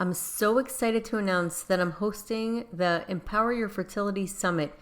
I'm so excited to announce that I'm hosting the Empower Your Fertility Summit.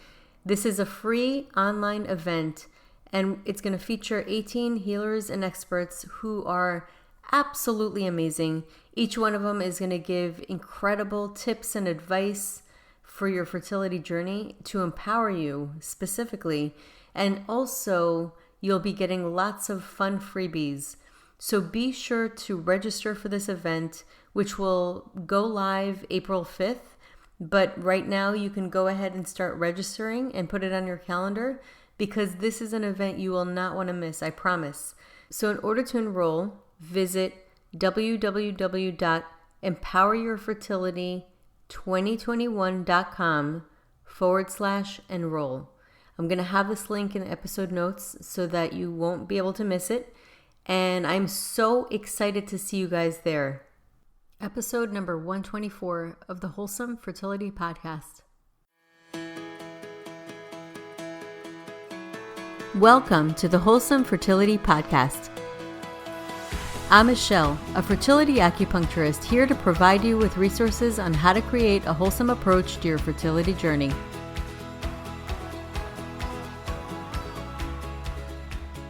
This is a free online event, and it's going to feature 18 healers and experts who are absolutely amazing. Each one of them is going to give incredible tips and advice for your fertility journey to empower you specifically. And also, you'll be getting lots of fun freebies. So be sure to register for this event, which will go live April 5th. But right now you can go ahead and start registering and put it on your calendar, because this is an event you will not want to miss, I promise. So in order to enroll, visit www.empoweryourfertility2021.com/enroll. I'm going to have this link in the episode notes so that you won't be able to miss it. And I'm so excited to see you guys there. Episode number 124 of the Wholesome Fertility Podcast. Welcome to the Wholesome Fertility Podcast. I'm Michelle, a fertility acupuncturist, here to provide you with resources on how to create a wholesome approach to your fertility journey.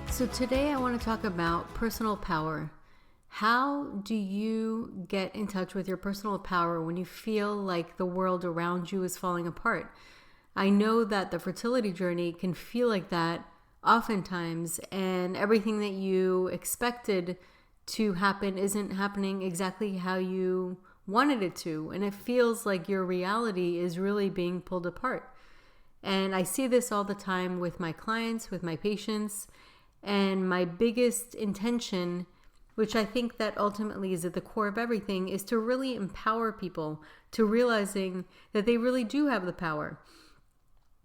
So today I want to talk about personal power. How do you get in touch with your personal power when you feel like the world around you is falling apart? I know that the fertility journey can feel like that oftentimes, and everything that you expected to happen isn't happening exactly how you wanted it to, and it feels like your reality is really being pulled apart. And I see this all the time with my clients, with my patients, and my biggest intention, which I think that ultimately is at the core of everything, is to really empower people to realizing that they really do have the power.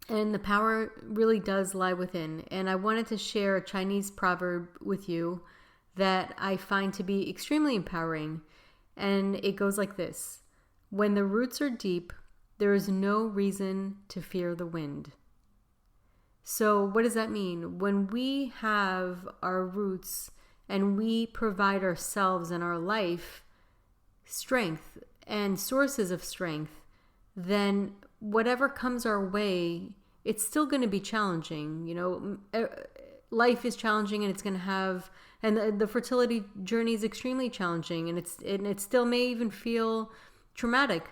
And the power really does lie within. And I wanted to share a Chinese proverb with you that I find to be extremely empowering. And it goes like this: when the roots are deep, there is no reason to fear the wind. So what does that mean? When we have our roots and we provide ourselves and our life strength and sources of strength, then whatever comes our way, it's still going to be challenging. You know, life is challenging, and it's going to have, and the fertility journey is extremely challenging, and it still may even feel traumatic.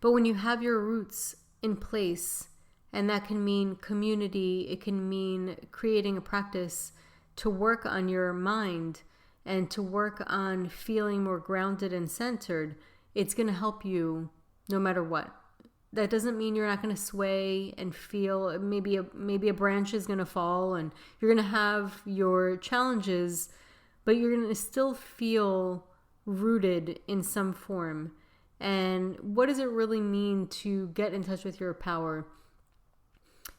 But when you have your roots in place, and that can mean community, it can mean creating a practice to work on your mind and to work on feeling more grounded and centered, it's going to help you no matter what. That doesn't mean you're not going to sway and feel maybe a branch is going to fall, and you're going to have your challenges, but you're going to still feel rooted in some form. And what does it really mean to get in touch with your power?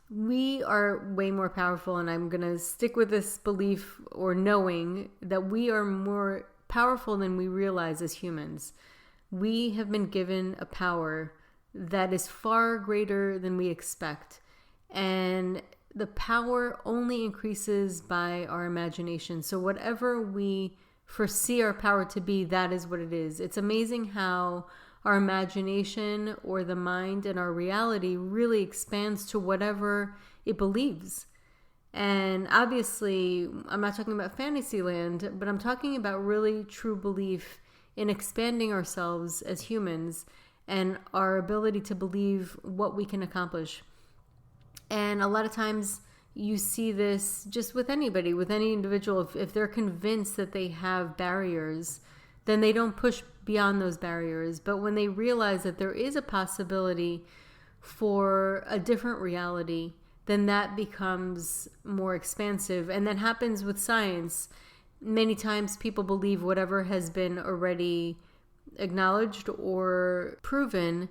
We are way more powerful, and I'm going to stick with this belief or knowing that we are more powerful than we realize as humans. We have been given a power that is far greater than we expect, and the power only increases by our imagination. So whatever we foresee our power to be, that is what it is. It's amazing how our imagination or the mind and our reality really expands to whatever it believes. And obviously, I'm not talking about fantasy land, but I'm talking about really true belief in expanding ourselves as humans and our ability to believe what we can accomplish. And a lot of times you see this just with anybody, with any individual. If they're convinced that they have barriers, then they don't push beyond those barriers. But when they realize that there is a possibility for a different reality, then that becomes more expansive. And that happens with science. Many times people believe whatever has been already acknowledged or proven.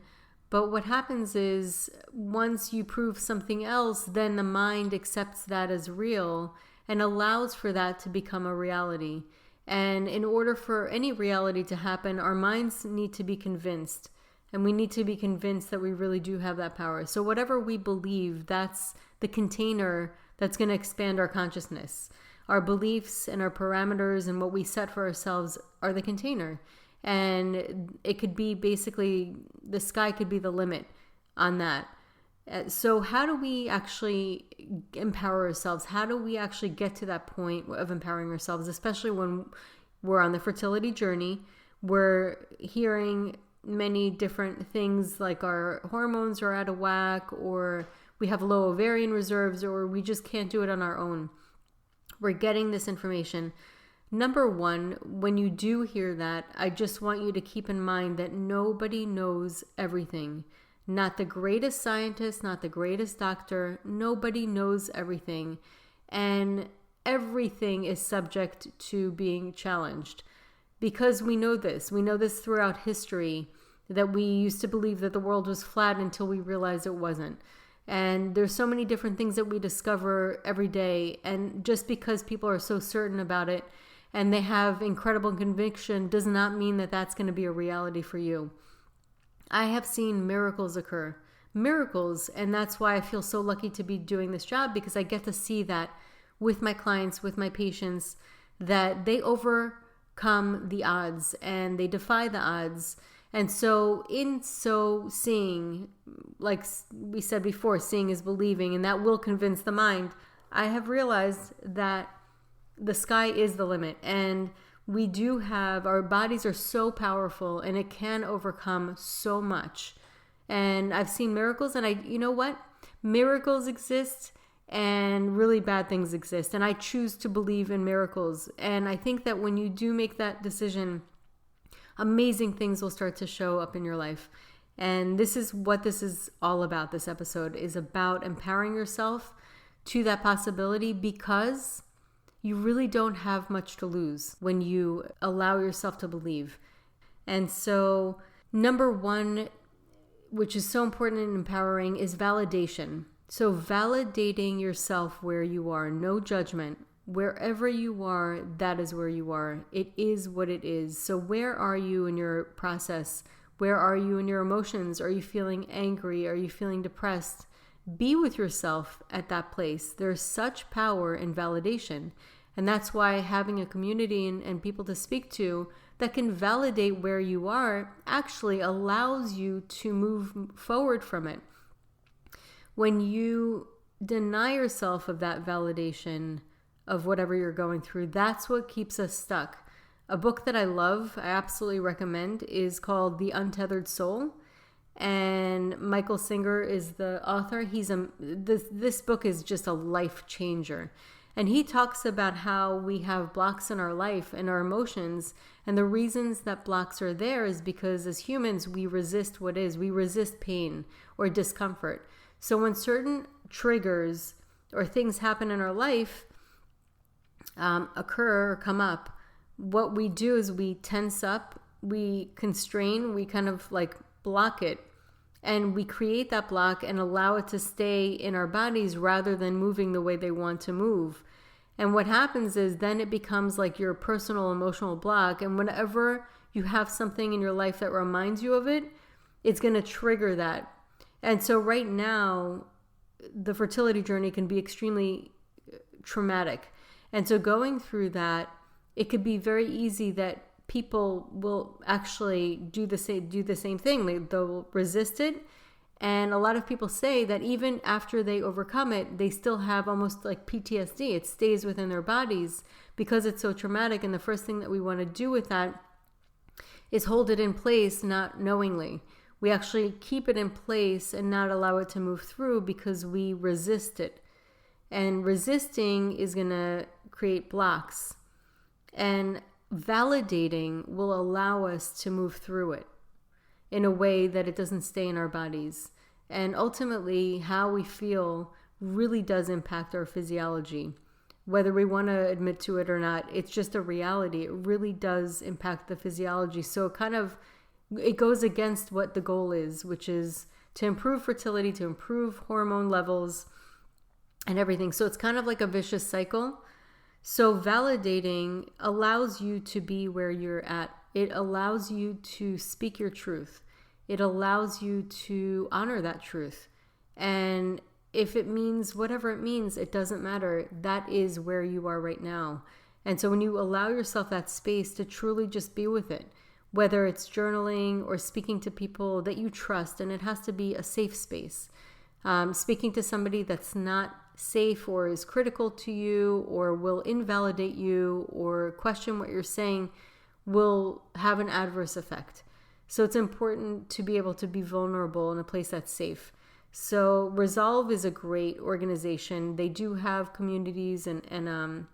But what happens is once you prove something else, then the mind accepts that as real and allows for that to become a reality. And in order for any reality to happen, our minds need to be convinced. And we need to be convinced that we really do have that power. So whatever we believe, that's the container that's going to expand our consciousness. Our beliefs and our parameters and what we set for ourselves are the container. And it could be basically, the sky could be the limit on that. So how do we actually empower ourselves? How do we actually get to that point of empowering ourselves, especially when we're on the fertility journey? We're hearing many different things like our hormones are out of whack, or we have low ovarian reserves, or we just can't do it on our own. We're getting this information. Number one, when you do hear that, I just want you to keep in mind that nobody knows everything. Not the greatest scientist, not the greatest doctor. Nobody knows everything. And everything is subject to being challenged. Because we know this. We know this throughout history, that we used to believe that the world was flat until we realized it wasn't. And there's so many different things that we discover every day. And just because people are so certain about it and they have incredible conviction does not mean that that's going to be a reality for you. I have seen miracles occur. Miracles. And that's why I feel so lucky to be doing this job, because I get to see that with my clients, with my patients, that they overcome the odds and they defy the odds. And so seeing, like we said before, seeing is believing, and that will convince the mind. I have realized that the sky is the limit, and we do have, our bodies are so powerful, and it can overcome so much. And I've seen miracles, and you know what? Miracles exist and really bad things exist. And I choose to believe in miracles. And I think that when you do make that decision, amazing things will start to show up in your life. And this is what this is all about. This episode is about empowering yourself to that possibility, because you really don't have much to lose when you allow yourself to believe. And so, number one, which is so important and empowering, is validation. So validating yourself where you are, no judgment. Wherever you are, that is where you are. It is what it is. So where are you in your process? Where are you in your emotions? Are you feeling angry? Are you feeling depressed? Be with yourself at that place. There's such power in validation. And that's why having a community and people to speak to that can validate where you are actually allows you to move forward from it. When you deny yourself of that validation of whatever you're going through, that's what keeps us stuck. A book that I love, I absolutely recommend, is called The Untethered Soul. And Michael Singer is the author. This book is just a life changer. And he talks about how we have blocks in our life and our emotions. And the reasons that blocks are there is because as humans, we resist what is. We resist pain or discomfort. So when certain triggers or things happen in our life, occur or come up, what we do is we tense up, we constrain, we kind of like block it, and we create that block and allow it to stay in our bodies rather than moving the way they want to move. And what happens is then it becomes like your personal emotional block, and whenever you have something in your life that reminds you of it, it's going to trigger that. And so right now, the fertility journey can be extremely traumatic. And so going through that, it could be very easy that people will actually do the same thing. They'll resist it. And a lot of people say that even after they overcome it, they still have almost like PTSD. It stays within their bodies because it's so traumatic. And the first thing that we want to do with that is hold it in place, not knowingly. We actually keep it in place and not allow it to move through because we resist it. And resisting is going to create blocks. And validating will allow us to move through it in a way that it doesn't stay in our bodies. And ultimately, how we feel really does impact our physiology. Whether we want to admit to it or not, it's just a reality. It really does impact the physiology. So it goes against what the goal is, which is to improve fertility, to improve hormone levels and everything. So it's kind of like a vicious cycle. So validating allows you to be where you're at. It allows you to speak your truth. It allows you to honor that truth. And if it means whatever it means, it doesn't matter. That is where you are right now. And so when you allow yourself that space to truly just be with it, whether it's journaling or speaking to people that you trust, and it has to be a safe space. Speaking to somebody that's not safe or is critical to you or will invalidate you or question what you're saying will have an adverse effect. So it's important to be able to be vulnerable in a place that's safe. So Resolve is a great organization. They do have communities and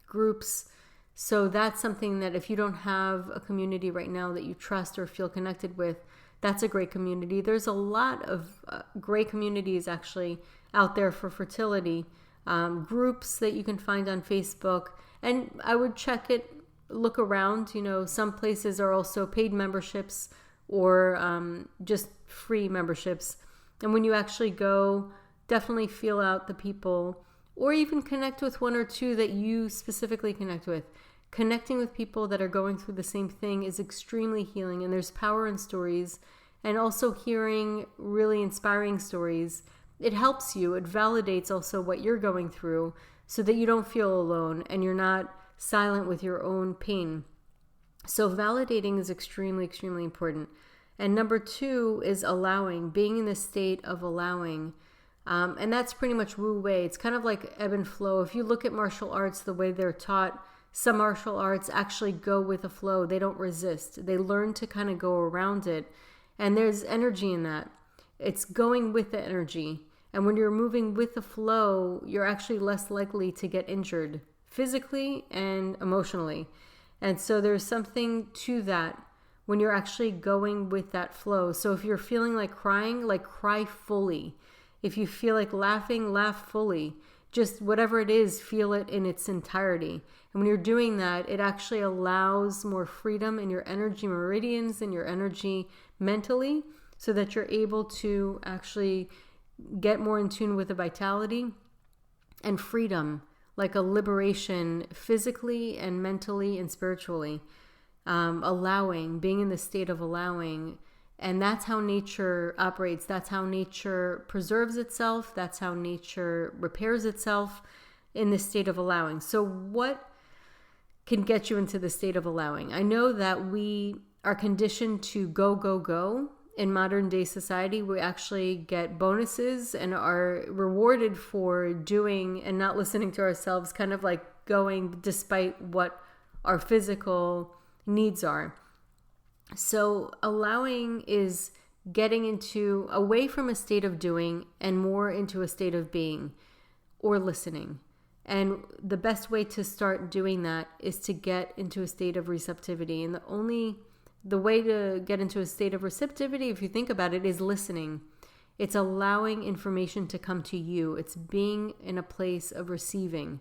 groups. So that's something that if you don't have a community right now that you trust or feel connected with, that's a great community. There's a lot of great communities actually out there for fertility, groups that you can find on Facebook. And I would check it, look around. Some places are also paid memberships or just free memberships. And when you actually go, definitely feel out the people, or even connect with one or two that you specifically connect with. Connecting with people that are going through the same thing is extremely healing, and there's power in stories. And also hearing really inspiring stories, it helps you. It validates also what you're going through so that you don't feel alone and you're not silent with your own pain. So validating is extremely, extremely important. And number 2 is allowing, being in the state of allowing. And that's pretty much Wu Wei. It's kind of like ebb and flow. If you look at martial arts, the way they're taught, some martial arts actually go with the flow. They don't resist. They learn to kind of go around it. And there's energy in that. It's going with the energy. And when you're moving with the flow, you're actually less likely to get injured physically and emotionally. And so there's something to that when you're actually going with that flow. So if you're feeling like crying, like cry fully. If you feel like laughing, laugh fully. Just whatever it is, feel it in its entirety. And when you're doing that, it actually allows more freedom in your energy meridians and your energy mentally, so that you're able to actually get more in tune with the vitality and freedom, like a liberation physically and mentally and spiritually. Allowing, being in the state of allowing. And that's how nature operates. That's how nature preserves itself. That's how nature repairs itself, in the state of allowing. So what can get you into the state of allowing? I know that we are conditioned to go, go, go. In modern day society, we actually get bonuses and are rewarded for doing and not listening to ourselves, kind of like going despite what our physical needs are. So allowing is getting away from a state of doing and more into a state of being or listening. And the best way to start doing that is to get into a state of receptivity. And the way to get into a state of receptivity, if you think about it, is listening. It's allowing information to come to you. It's being in a place of receiving.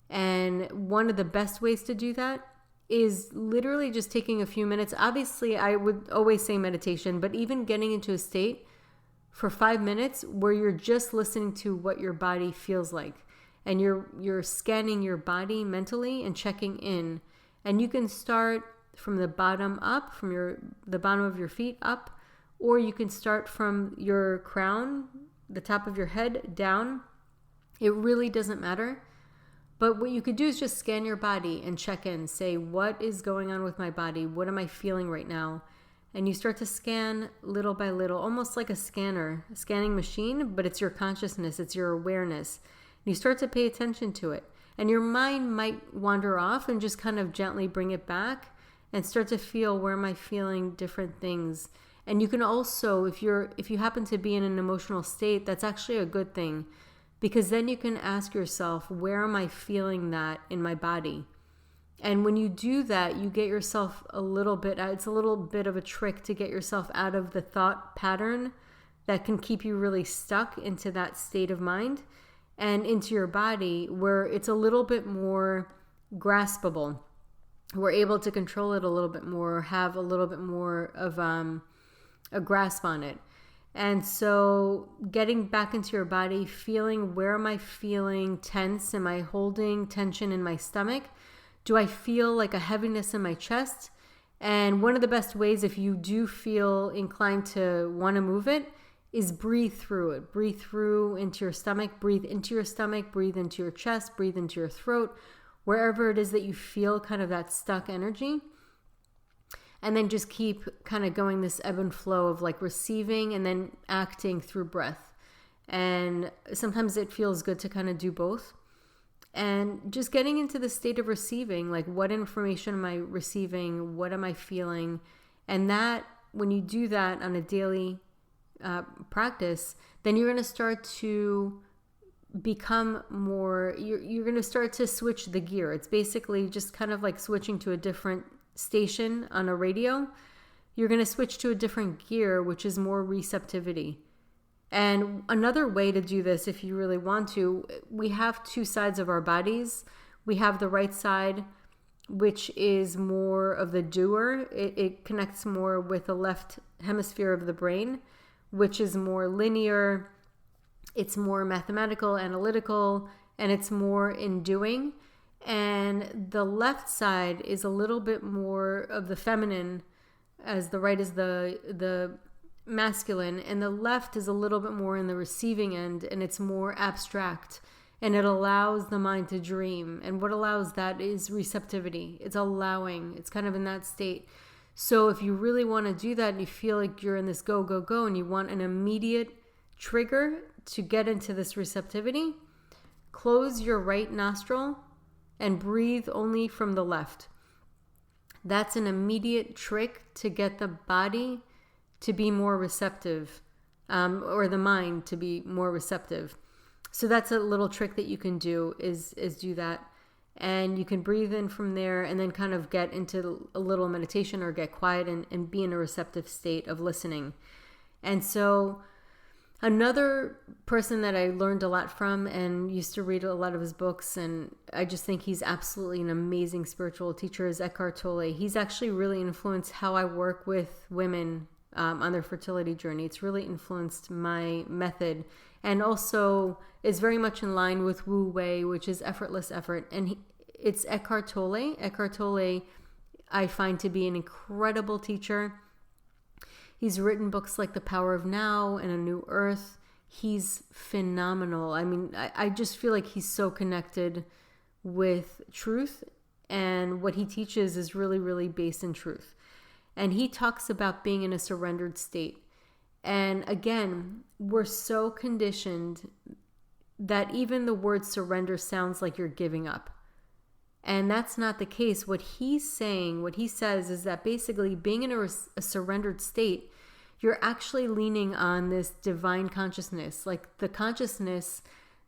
And one of the best ways to do that is literally just taking a few minutes. Obviously, I would always say meditation, but even getting into a state for 5 minutes where you're just listening to what your body feels like. And you're scanning your body mentally and checking in. And you can start from the bottom up, from the bottom of your feet up, or you can start from your crown, the top of your head, down. It really doesn't matter. But what you could do is just scan your body and check in. Say, what is going on with my body? What am I feeling right now? And you start to scan little by little, almost like a scanning machine, but it's your consciousness, it's your awareness. And you start to pay attention to it. And your mind might wander off and just kind of gently bring it back and start to feel, where am I feeling different things? And you can also, if you happen to be in an emotional state, that's actually a good thing. Because then you can ask yourself, where am I feeling that in my body? And when you do that, you get yourself it's a little bit of a trick to get yourself out of the thought pattern that can keep you really stuck into that state of mind and into your body, where it's a little bit more graspable. We're able to control it a little bit more, have a little bit more of a grasp on it. And so getting back into your body, feeling, where am I feeling tense? Am I holding tension in my stomach? Do I feel like a heaviness in my chest? And one of the best ways, if you do feel inclined to want to move it, is breathe through it. Breathe through into your stomach, breathe into your stomach, breathe into your chest, breathe into your throat, wherever it is that you feel kind of that stuck energy. and then just keep kind of going this ebb and flow of like receiving and then acting through breath. And sometimes it feels good to kind of do both. And just getting into the state of receiving, like what information am I receiving? What am I feeling? And that, when you do that on a daily practice, then you're going to start to become more, you're going to start to switch the gear. It's basically just kind of like switching to a different station on a radio. You're going to switch to a different gear, which is more receptivity. And another way to do this, if you really want to, we have two sides of our bodies. We have the right side, which is more of the doer. It connects more with the left hemisphere of the brain, which is more linear. It's more mathematical, analytical, and it's more in doing. And the left side is a little bit more of the feminine, as the right is the masculine, and the left is a little bit more in the receiving end, and it's more abstract, and it allows the mind to dream. And what allows that is receptivity. It's allowing. It's kind of in that state. So if you really want to do that and you feel like you're in this go, go, go, and you want an immediate trigger to get into this receptivity, close your right nostril and breathe only from the left. That's an immediate trick to get the body to be more receptive, or the mind to be more receptive. So that's a little trick that you can do is do that. And you can breathe in from there and then kind of get into a little meditation or get quiet and be in a receptive state of listening. And so another person that I learned a lot from and used to read a lot of his books, and I just think he's absolutely an amazing spiritual teacher, is Eckhart Tolle. He's actually really influenced how I work with women on their fertility journey. It's really influenced my method, and also is very much in line with Wu Wei, which is effortless effort. And it's Eckhart Tolle. Eckhart Tolle, I find to be an incredible teacher. He's written books like The Power of Now and A New Earth. He's phenomenal. I mean, I just feel like he's so connected with truth, and what he teaches is really, really based in truth. And he talks about being in a surrendered state. And again, we're so conditioned that even the word surrender sounds like you're giving up. And that's not the case. What he's saying, what he says is that basically being in a surrendered state, you're actually leaning on this divine consciousness, like the consciousness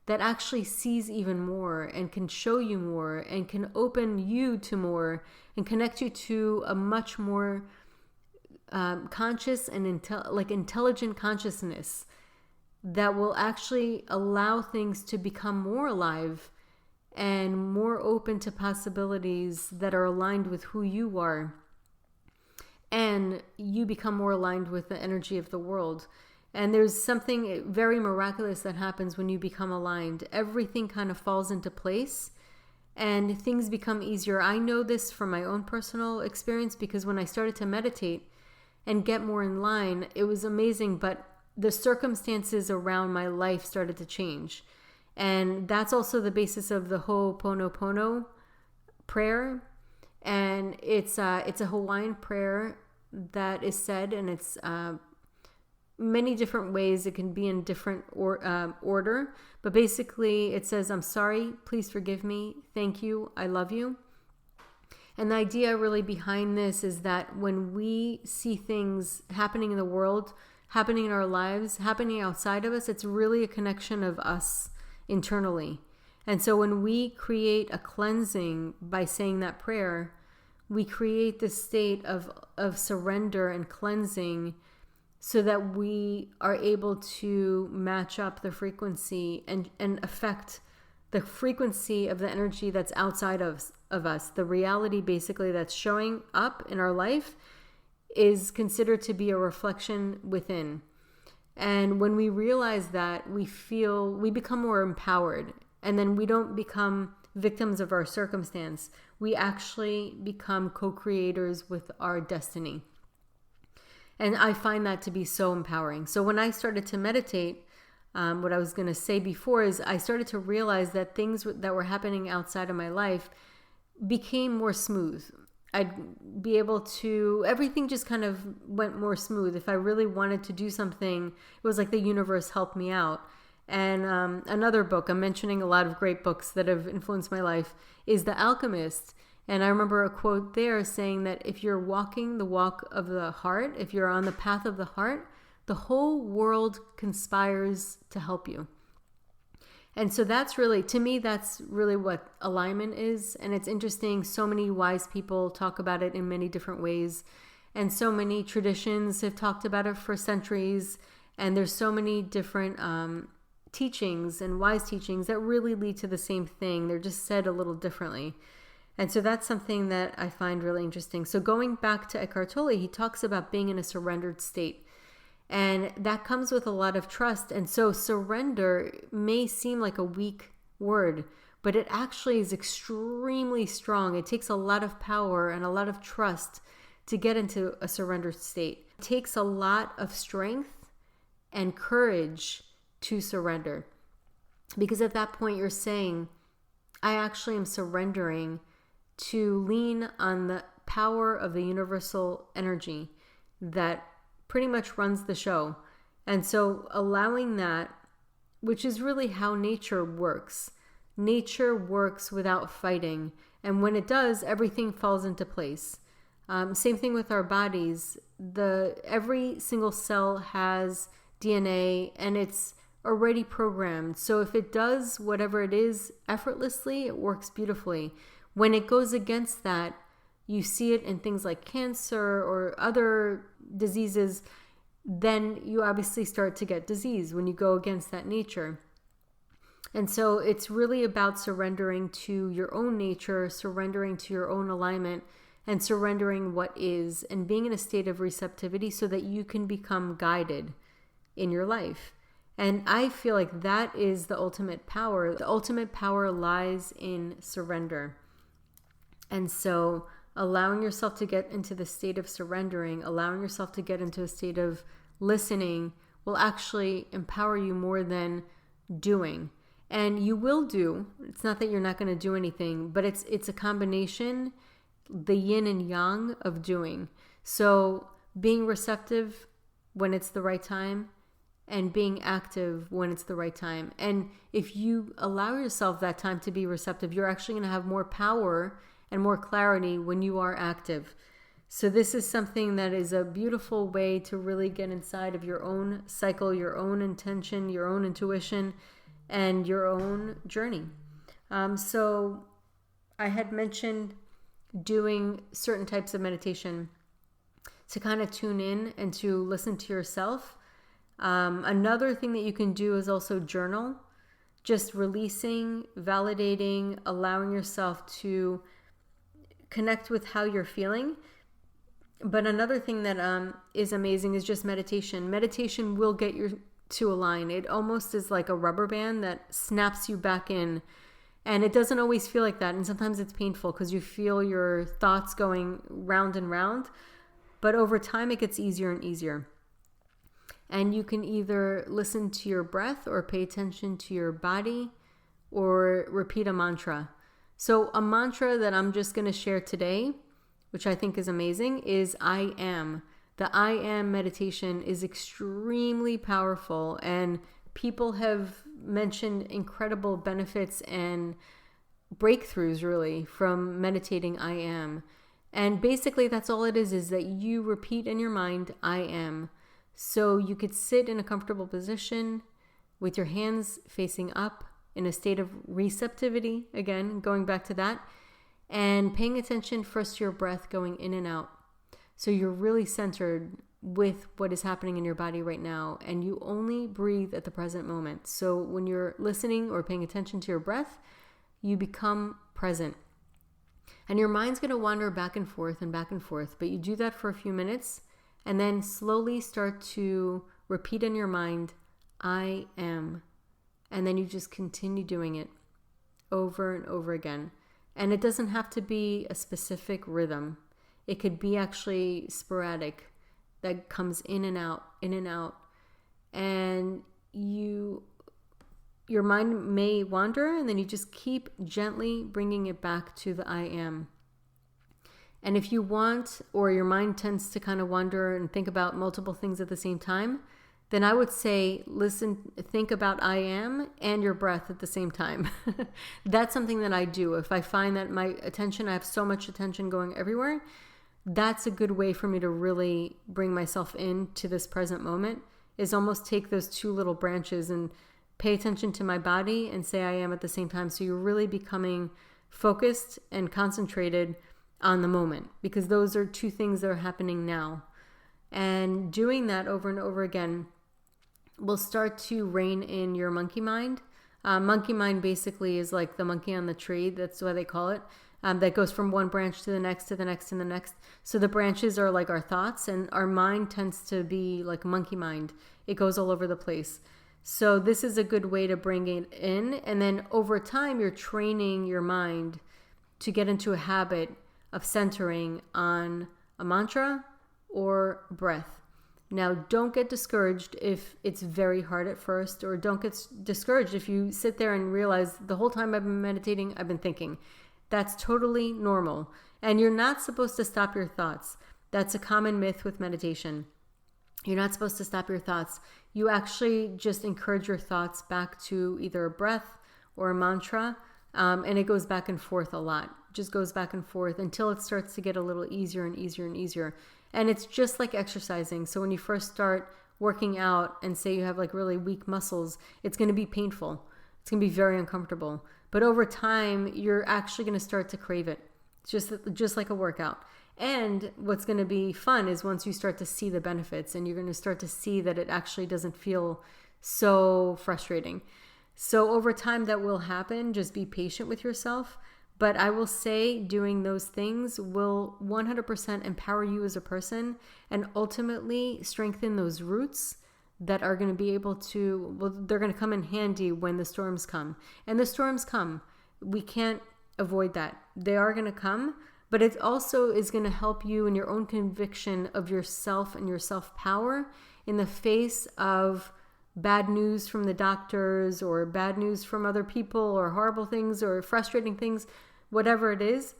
that actually sees even more and can show you more and can open you to more and connect you to a much more conscious and intelligent consciousness that will actually allow things to become more alive and more open to possibilities that are aligned with who you are. And you become more aligned with the energy of the world. And there's something very miraculous that happens when you become aligned. Everything kind of falls into place and things become easier. I know this from my own personal experience, because when I started to meditate and get more in line, it was amazing, but the circumstances around my life started to change. And that's also the basis of the Ho'oponopono prayer. And it's a Hawaiian prayer that is said, and it's many different ways. It can be in different order, but basically it says, I'm sorry, please forgive me, thank you, I love you. And the idea really behind this is that when we see things happening in the world, happening in our lives, happening outside of us, it's really a connection of us internally. And so when we create a cleansing by saying that prayer, we create this state of surrender and cleansing, so that we are able to match up the frequency and affect the frequency of the energy that's outside of us. The reality basically that's showing up in our life is considered to be a reflection within. And when we realize that, we become more empowered, and then we don't become victims of our circumstance. We actually become co-creators with our destiny. And I find that to be so empowering. So when I started to meditate, what I was going to say before is I started to realize that things that were happening outside of my life became more smooth. I'd be able to, everything just kind of went more smooth. If I really wanted to do something, it was like the universe helped me out. And another book, I'm mentioning a lot of great books that have influenced my life, is The Alchemist. And I remember a quote there saying that if you're walking the walk of the heart, if you're on the path of the heart, the whole world conspires to help you. And so that's really, to me, that's really what alignment is. And it's interesting, so many wise people talk about it in many different ways. And so many traditions have talked about it for centuries. And there's so many different teachings and wise teachings that really lead to the same thing. They're just said a little differently. And so that's something that I find really interesting. So going back to Eckhart Tolle, he talks about being in a surrendered state. And that comes with a lot of trust. And so surrender may seem like a weak word, but it actually is extremely strong. It takes a lot of power and a lot of trust to get into a surrendered state. It takes a lot of strength and courage to surrender. Because at that point you're saying, I actually am surrendering to lean on the power of the universal energy that pretty much runs the show. And so allowing that, which is really how nature works. Nature works without fighting. And when it does, everything falls into place. Same thing with our bodies. Every single cell has DNA and it's already programmed. So if it does whatever it is effortlessly, it works beautifully. When it goes against that, you see it in things like cancer or other diseases, then you obviously start to get disease when you go against that nature. And so it's really about surrendering to your own nature, surrendering to your own alignment, and surrendering what is, and being in a state of receptivity so that you can become guided in your life. And I feel like that is the ultimate power. The ultimate power lies in surrender. And so allowing yourself to get into the state of surrendering, allowing yourself to get into a state of listening will actually empower you more than doing. And you will do. It's not that you're not going to do anything, but it's a combination, the yin and yang of doing. So being receptive when it's the right time and being active when it's the right time. And if you allow yourself that time to be receptive, you're actually going to have more power and more clarity when you are active. So this is something that is a beautiful way to really get inside of your own cycle, your own intention, your own intuition, and your own journey. So I had mentioned doing certain types of meditation to kind of tune in and to listen to yourself. Another thing that you can do is also journal, just releasing, validating, allowing yourself to connect with how you're feeling. But another thing that is amazing is just meditation. Meditation will get you to align. It almost is like a rubber band that snaps you back in. And it doesn't always feel like that. And sometimes it's painful because you feel your thoughts going round and round. But over time, it gets easier and easier. And you can either listen to your breath or pay attention to your body or repeat a mantra. So a mantra that I'm just going to share today, which I think is amazing, is I am. The I am meditation is extremely powerful, and people have mentioned incredible benefits and breakthroughs really from meditating I am. And basically that's all it is that you repeat in your mind, I am. So you could sit in a comfortable position with your hands facing up in a state of receptivity, again, going back to that, and paying attention first to your breath going in and out. So you're really centered with what is happening in your body right now, and you only breathe at the present moment. So when you're listening or paying attention to your breath, you become present. And your mind's going to wander back and forth, but you do that for a few minutes, and then slowly start to repeat in your mind, I am. And then you just continue doing it over and over again. And it doesn't have to be a specific rhythm. It could be actually sporadic, that comes in and out, in and out. And your mind may wander, and then you just keep gently bringing it back to the I am. And if you want, or your mind tends to kind of wander and think about multiple things at the same time, then I would say, think about I am and your breath at the same time. That's something that I do. If I find that I have so much attention going everywhere, that's a good way for me to really bring myself into this present moment, is almost take those two little branches and pay attention to my body and say I am at the same time. So you're really becoming focused and concentrated on the moment, because those are two things that are happening now. And doing that over and over again will start to rein in your monkey mind. Monkey mind basically is like the monkey on the tree. That's why they call it. That goes from one branch to the next, to the next, to the next. So the branches are like our thoughts, and our mind tends to be like monkey mind. It goes all over the place. So this is a good way to bring it in. And then over time, you're training your mind to get into a habit of centering on a mantra or breath. Now, don't get discouraged if it's very hard at first, or don't get discouraged if you sit there and realize the whole time I've been meditating, I've been thinking. That's totally normal. And you're not supposed to stop your thoughts. That's a common myth with meditation. You're not supposed to stop your thoughts. You actually just encourage your thoughts back to either a breath or a mantra, and it goes back and forth a lot. Just goes back and forth until it starts to get a little easier and easier and easier. And it's just like exercising. So when you first start working out and say you have like really weak muscles, it's going to be painful. It's going to be very uncomfortable. But over time, you're actually going to start to crave it. It's just like a workout. And what's going to be fun is once you start to see the benefits, and you're going to start to see that it actually doesn't feel so frustrating. So over time that will happen. Just be patient with yourself. But I will say doing those things will 100% empower you as a person, and ultimately strengthen those roots that are going to be able to, well, they're going to come in handy when the storms come. And the storms come. We can't avoid that. They are going to come, but it also is going to help you in your own conviction of yourself and your self-power in the face of bad news from the doctors, or bad news from other people, or horrible things, or frustrating things, whatever it is.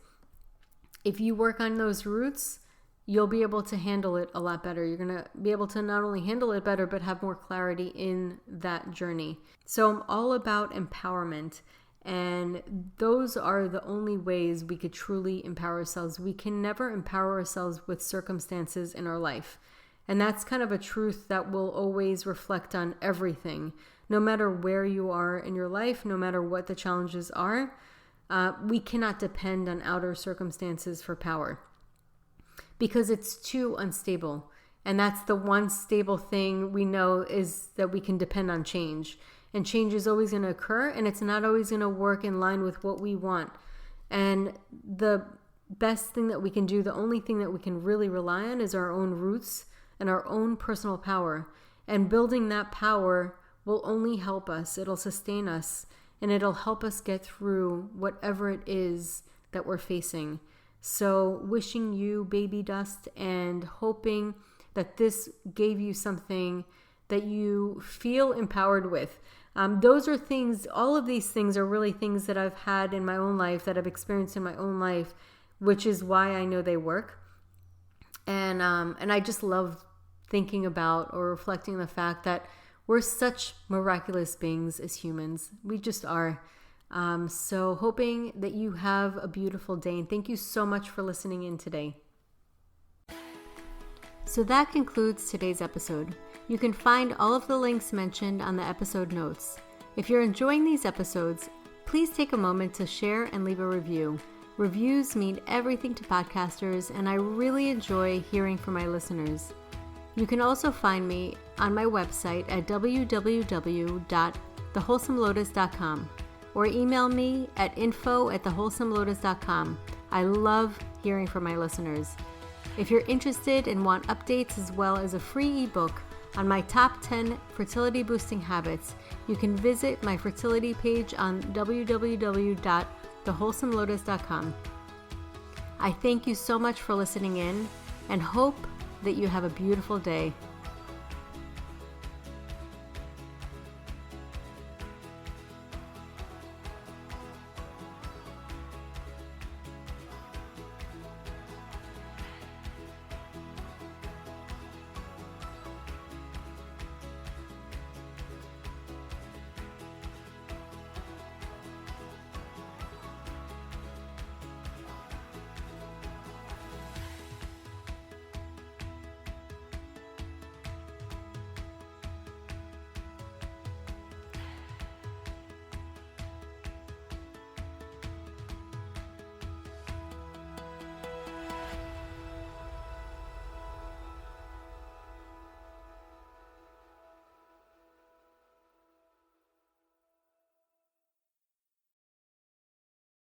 If you work on those roots, you'll be able to handle it a lot better. You're going to be able to not only handle it better, but have more clarity in that journey. So I'm all about empowerment. And those are the only ways we could truly empower ourselves. We can never empower ourselves with circumstances in our life. And that's kind of a truth that will always reflect on everything. No matter where you are in your life, no matter what the challenges are, we cannot depend on outer circumstances for power, because it's too unstable. And that's the one stable thing we know, is that we can depend on change. And change is always going to occur, and it's not always going to work in line with what we want. And the best thing that we can do, the only thing that we can really rely on, is our own roots and our own personal power. And building that power will only help us. It'll sustain us, and it'll help us get through whatever it is that we're facing. So wishing you baby dust, and hoping that this gave you something that you feel empowered with. Those are things, all of these things are really things that I've had in my own life, that I've experienced in my own life, which is why I know they work. And I just love thinking about, or reflecting on the fact that we're such miraculous beings as humans. We just are. So hoping that you have a beautiful day, and thank you so much for listening in today. So that concludes today's episode. You can find all of the links mentioned on the episode notes. If you're enjoying these episodes, please take a moment to share and leave a review. Reviews mean everything to podcasters, and I really enjoy hearing from my listeners. You can also find me on my website at www.thewholesomelotus.com, or email me at info@thewholesomelotus.com. I love hearing from my listeners. If you're interested and want updates, as well as a free ebook on my top 10 fertility boosting habits, you can visit my fertility page on www.thewholesomelotus.com. I thank you so much for listening in, and hope that you have a beautiful day.